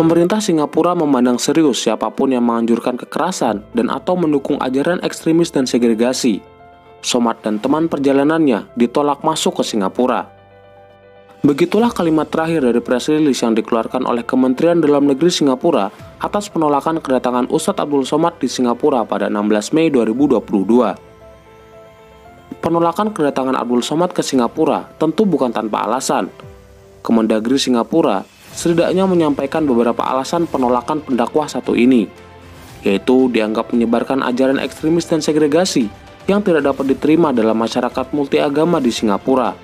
Pemerintah Singapura memandang serius siapapun yang menganjurkan kekerasan dan atau mendukung ajaran ekstremis dan segregasi. Somad dan teman perjalanannya ditolak masuk ke Singapura. Begitulah kalimat terakhir dari press release yang dikeluarkan oleh Kementerian Dalam Negeri Singapura atas penolakan kedatangan Ustadz Abdul Somad di Singapura pada 16 Mei 2022. Penolakan kedatangan Abdul Somad ke Singapura tentu bukan tanpa alasan. Kemendagri Singapura setidaknya menyampaikan beberapa alasan penolakan pendakwah satu ini, yaitu dianggap menyebarkan ajaran ekstremis dan segregasi yang tidak dapat diterima dalam masyarakat multiagama di Singapura,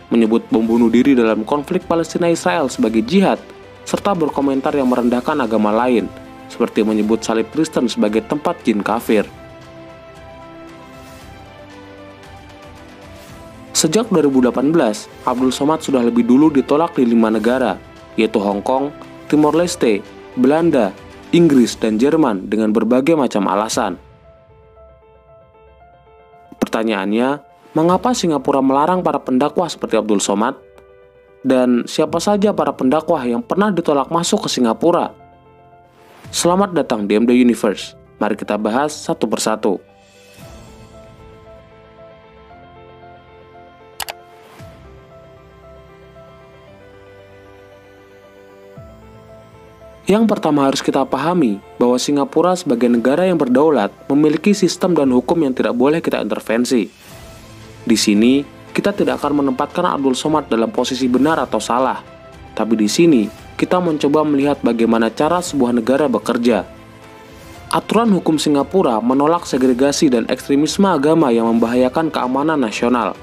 menyebut bom bunuh diri dalam konflik Palestina-Israel sebagai jihad, serta berkomentar yang merendahkan agama lain, seperti menyebut salib Kristen sebagai tempat jin kafir. Sejak 2018, Abdul Somad sudah lebih dulu ditolak di 5 negara, yaitu Hong Kong, Timor Leste, Belanda, Inggris, dan Jerman dengan berbagai macam alasan. Pertanyaannya, mengapa Singapura melarang para pendakwah seperti Abdul Somad? Dan siapa saja para pendakwah yang pernah ditolak masuk ke Singapura? Selamat datang di MD Universe. Mari kita bahas satu persatu. Yang pertama harus kita pahami bahwa Singapura sebagai negara yang berdaulat memiliki sistem dan hukum yang tidak boleh kita intervensi. Di sini, kita tidak akan menempatkan Abdul Somad dalam posisi benar atau salah. Tapi di sini, kita mencoba melihat bagaimana cara sebuah negara bekerja. Aturan hukum Singapura menolak segregasi dan ekstremisme agama yang membahayakan keamanan nasional.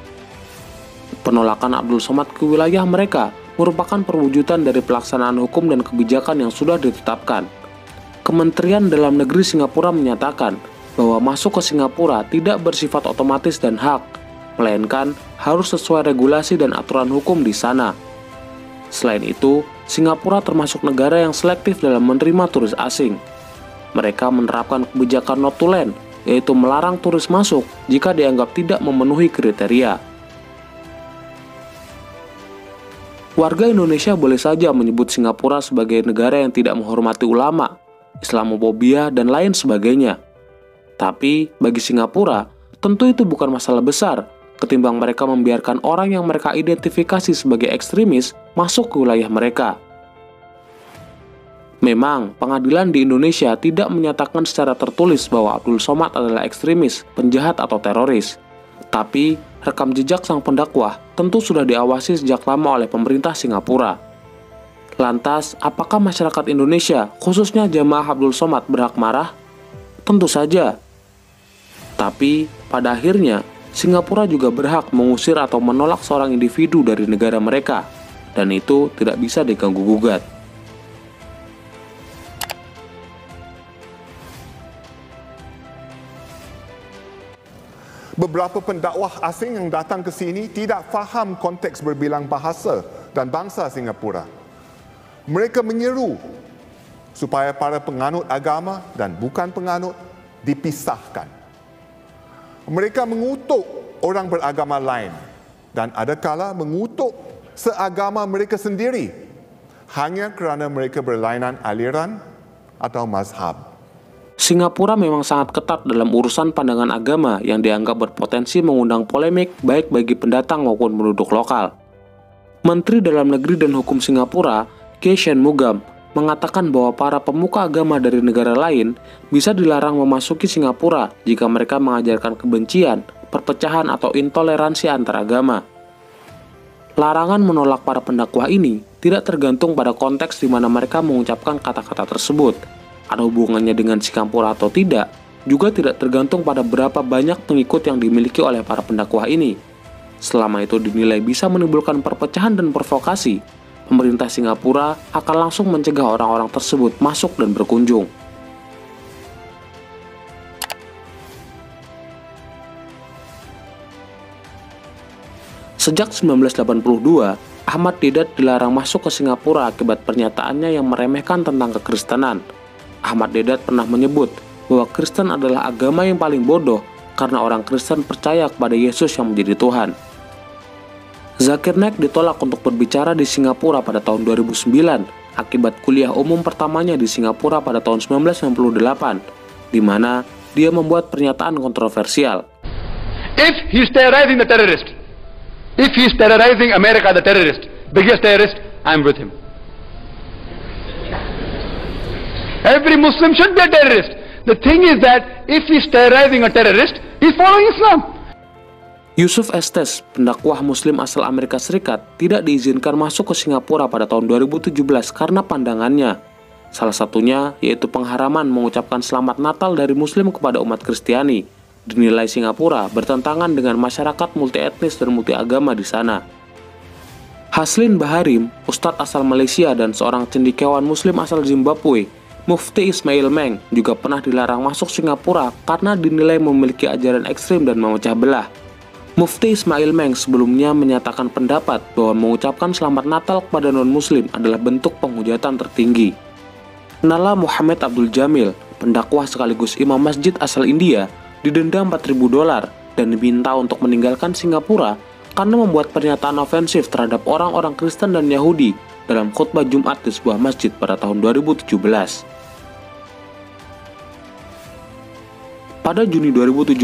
Penolakan Abdul Somad ke wilayah mereka merupakan perwujudan dari pelaksanaan hukum dan kebijakan yang sudah ditetapkan. Kementerian Dalam Negeri Singapura menyatakan bahwa masuk ke Singapura tidak bersifat otomatis dan hak, melainkan harus sesuai regulasi dan aturan hukum di sana. Selain itu, Singapura termasuk negara yang selektif dalam menerima turis asing. Mereka menerapkan kebijakan not to land, yaitu melarang turis masuk jika dianggap tidak memenuhi kriteria. Warga Indonesia boleh saja menyebut Singapura sebagai negara yang tidak menghormati ulama, Islamofobia, dan lain sebagainya. Tapi, bagi Singapura, tentu itu bukan masalah besar ketimbang mereka membiarkan orang yang mereka identifikasi sebagai ekstremis masuk ke wilayah mereka. Memang, pengadilan di Indonesia tidak menyatakan secara tertulis bahwa Abdul Somad adalah ekstremis, penjahat, atau teroris. Tapi, rekam jejak sang pendakwah tentu sudah diawasi sejak lama oleh pemerintah Singapura. Lantas, apakah masyarakat Indonesia, khususnya jamaah Abdul Somad, berhak marah? Tentu saja. Tapi, pada akhirnya, Singapura juga berhak mengusir atau menolak seorang individu dari negara mereka, dan itu tidak bisa diganggu-gugat. Beberapa pendakwah asing yang datang ke sini tidak faham konteks berbilang bahasa dan bangsa Singapura. Mereka menyeru supaya para penganut agama dan bukan penganut dipisahkan. Mereka mengutuk orang beragama lain dan adakala mengutuk seagama mereka sendiri hanya kerana mereka berlainan aliran atau mazhab. Singapura memang sangat ketat dalam urusan pandangan agama yang dianggap berpotensi mengundang polemik baik bagi pendatang maupun penduduk lokal. Menteri Dalam Negeri dan Hukum Singapura, Kee Shanmugam, mengatakan bahwa para pemuka agama dari negara lain bisa dilarang memasuki Singapura jika mereka mengajarkan kebencian, perpecahan, atau intoleransi antar agama. Larangan menolak para pendakwah ini tidak tergantung pada konteks di mana mereka mengucapkan kata-kata tersebut. Ada hubungannya dengan Singapura atau tidak, juga tidak tergantung pada berapa banyak pengikut yang dimiliki oleh para pendakwah ini. Selama itu dinilai bisa menimbulkan perpecahan dan provokasi, pemerintah Singapura akan langsung mencegah orang-orang tersebut masuk dan berkunjung. Sejak 1982, Ahmad Deedat dilarang masuk ke Singapura akibat pernyataannya yang meremehkan tentang kekristenan. Ahmad Deedat pernah menyebut bahwa Kristen adalah agama yang paling bodoh karena orang Kristen percaya kepada Yesus yang menjadi Tuhan. Zakir Naik ditolak untuk berbicara di Singapura pada tahun 2009 akibat kuliah umum pertamanya di Singapura pada tahun 1998, di mana dia membuat pernyataan kontroversial. If he is terrorizing the terrorist, if he is terrorizing America the terrorist, biggest terrorist, I am with him. Every Muslim should be a terrorist. The thing is that if he is terrorizing a terrorist, he is following Islam. Yusuf Estes, pendakwah Muslim asal Amerika Serikat, tidak diizinkan masuk ke Singapura pada tahun 2017 karena pandangannya. Salah satunya yaitu pengharaman mengucapkan selamat Natal dari Muslim kepada umat Kristiani. Dinilai Singapura bertentangan dengan masyarakat multietnis dan multiagama di sana. Haslin Baharim, ustadz asal Malaysia dan seorang cendekiawan Muslim asal Zimbabwe, Mufti Ismail Meng, juga pernah dilarang masuk Singapura karena dinilai memiliki ajaran ekstrim dan memecah belah. Mufti Ismail Meng sebelumnya menyatakan pendapat bahwa mengucapkan selamat Natal kepada non-Muslim adalah bentuk penghujatan tertinggi. Nala Muhammad Abdul Jamil, pendakwah sekaligus imam masjid asal India, didenda $4.000 dan diminta untuk meninggalkan Singapura karena membuat pernyataan ofensif terhadap orang-orang Kristen dan Yahudi dalam khutbah Jumat di sebuah masjid pada tahun 2017. Pada Juni 2017,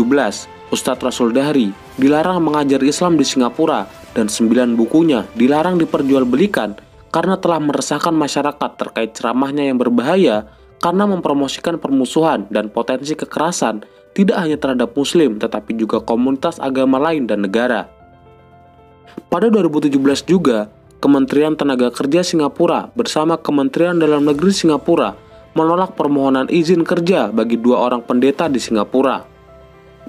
Ustadz Rasul Dahri dilarang mengajar Islam di Singapura dan 9 bukunya dilarang diperjualbelikan karena telah meresahkan masyarakat terkait ceramahnya yang berbahaya karena mempromosikan permusuhan dan potensi kekerasan tidak hanya terhadap Muslim tetapi juga komunitas agama lain dan negara. Pada 2017 juga, Kementerian Tenaga Kerja Singapura bersama Kementerian Dalam Negeri Singapura menolak permohonan izin kerja bagi 2 orang pendeta di Singapura.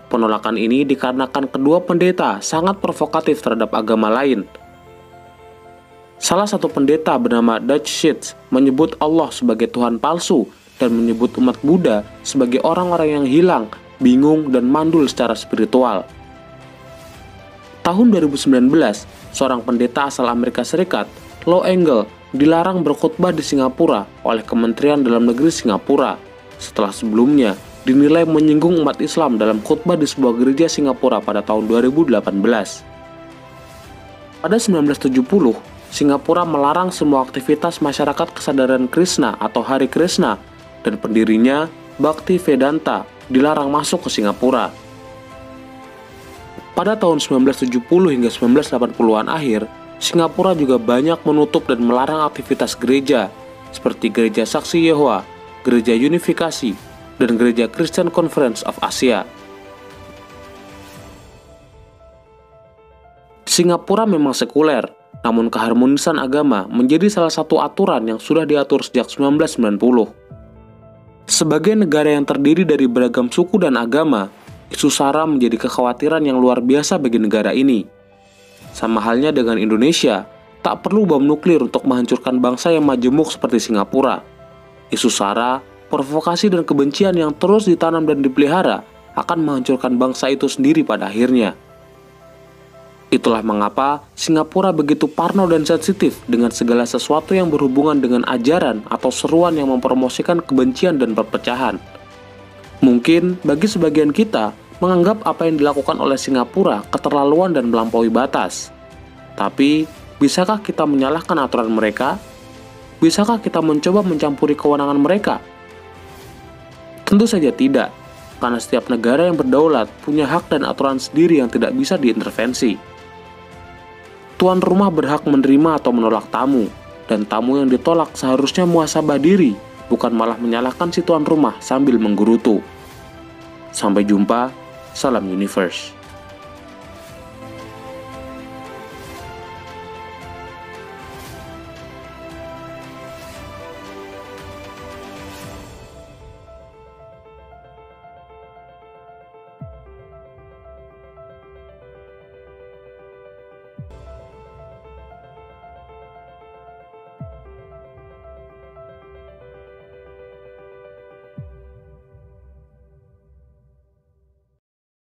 Penolakan ini dikarenakan kedua pendeta sangat provokatif terhadap agama lain. Salah satu pendeta bernama Dutch Sheets menyebut Allah sebagai Tuhan palsu dan menyebut umat Buddha sebagai orang-orang yang hilang, bingung, dan mandul secara spiritual. Tahun 2019, seorang pendeta asal Amerika Serikat, Lo Engel, dilarang berkhutbah di Singapura oleh Kementerian Dalam Negeri Singapura setelah sebelumnya dinilai menyinggung umat Islam dalam khutbah di sebuah gereja Singapura pada tahun 2018. Pada 1970, Singapura melarang semua aktivitas masyarakat kesadaran Krishna atau Hari Krishna dan pendirinya, Bhakti Vedanta, dilarang masuk ke Singapura. Pada tahun 1970 hingga 1980-an akhir, Singapura juga banyak menutup dan melarang aktivitas gereja, seperti Gereja Saksi Yehova, Gereja Unifikasi, dan Gereja Christian Conference of Asia. Singapura memang sekuler, namun keharmonisan agama menjadi salah satu aturan yang sudah diatur sejak 1990. Sebagai negara yang terdiri dari beragam suku dan agama, isu SARA menjadi kekhawatiran yang luar biasa bagi negara ini. Sama halnya dengan Indonesia, tak perlu bom nuklir untuk menghancurkan bangsa yang majemuk seperti Singapura. Isu SARA, provokasi dan kebencian yang terus ditanam dan dipelihara akan menghancurkan bangsa itu sendiri pada akhirnya. Itulah mengapa Singapura begitu parno dan sensitif dengan segala sesuatu yang berhubungan dengan ajaran atau seruan yang mempromosikan kebencian dan perpecahan. Mungkin bagi sebagian kita menganggap apa yang dilakukan oleh Singapura keterlaluan dan melampaui batas. Tapi, bisakah kita menyalahkan aturan mereka? Bisakah kita mencoba mencampuri kewenangan mereka? Tentu saja tidak, karena setiap negara yang berdaulat punya hak dan aturan sendiri yang tidak bisa diintervensi. Tuan rumah berhak menerima atau menolak tamu, dan tamu yang ditolak seharusnya muhasabah diri, bukan malah menyalahkan si tuan rumah sambil menggerutu. Sampai jumpa, salam Universe.